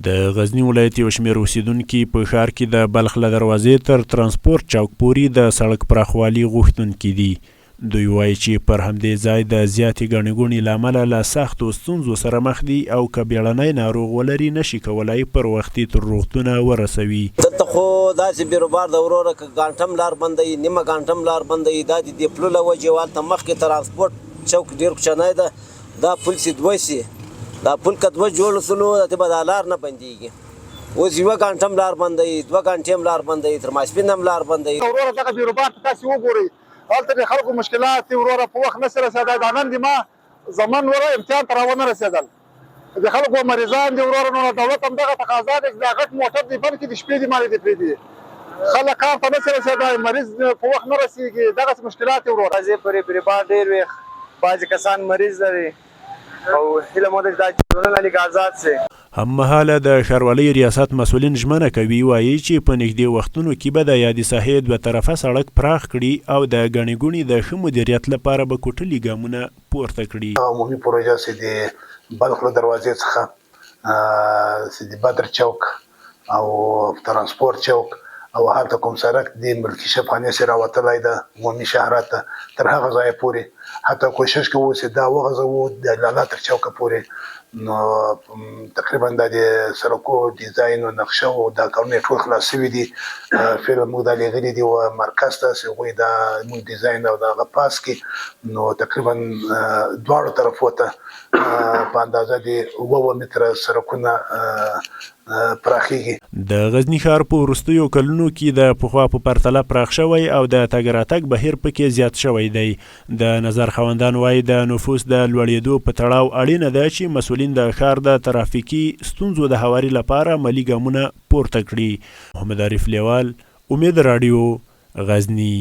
د غزني ولایت یو شمېر اوسیدونکي په ښار کې د بلخ له دروازې تر ترانسپورت چوک پورې د سړک پراخوالي غوښتونکي دي. دوی وایي چې پر همدې ځای د زیاتې ګڼې ګوڼې له امله له سختو ستونزو سره مخ دي او که بیړنی ناروغ ولري نشي کولی پر وختي تر روغتونه ورسوي. دلته خو داسې بیروبار د وروره که ګانټه هم لار بندوي، نیمه ګانټه هم لار بندوي. دا د دې پلو له وجې هلته مخکې ترانسپورت چوک ډېر کوچنی ده. دا پل چې دوه سي، دا پل که دوه جوړ سلو دې به دا لار نه بندېږي. اوس یوه ګانټه هم لار بندوي، دوه ګانټې هم لار بندوي، تر ماسپښین هم لار بندوي. وروره دغه بیروبار ته تاسې وګورئ، هلته د خلکو مشکلات دي وروره، په وخت نشي رسېدی. دا نن د ما زمن وروره امتحان ته راونه رسېدل، د خلکو مریضان دي وروره. نو دولت هم دغه تقاضا ده چې دا غټ موټر دې بند کړي، د شپې دې مالې دې پرېږدي. خلک کار ته نشي رسېدی، مریض په وخت نه رسېږي. دغسې مشکلات دي وروره. بعضې پرې بیروبار ډېر وي، بعضې کسان مریض لري او هیله مو ده چې دا ټولنه لږ آزاد شي. هممهاله د ښاروالۍ ریاست مسؤلین ژمنه کوي، وایي چې په نږدې وختونو کې به د یادې ساحې دوه طرفه سړک پراخ کړي او د ګڼې ګوڼې د ښه مدیریت لپاره به کوټلي ګامونه پورته کړي. عمومي پروژه چې د بلخ له دروازې څخه چې د بدر چوک او ترانسپورت چوک او هلته کوم سړک د ملکي شفخانې سره راوتلی ده عمومي شهرت ته، تر هغه ځایه پورې حتی کوشش کوو چې دا وغځوو د لالا تر چوکه پورې. نو تقریبا د سړکو ډیزاین او نقشه او دا کارونه ټول خلاص شوي دي. فعلا موږ دا لیږلي دي مرکز ته چې هغوی دا موږ ډیزاین او د هغه پاس کړي. نو تقریبا دواړو طرفو ته په اندازه د 7 متره سړکونه پراخیږي. د غزني ښار په وروستیو کلونو کې د پخوا په پرتله پراخ شوی او د تګ راتګ بهیر پکې زیات شوی دی. د نظر خاوندان وایي د نفوس د لوړېدو په تړاو اړینه ده چې مسؤلین د ښار د ترافیکي ستونزو د هواري لپاره مالي ګامونه پورته کړي. محمد عارف لیوال، امید راډیو، غزني.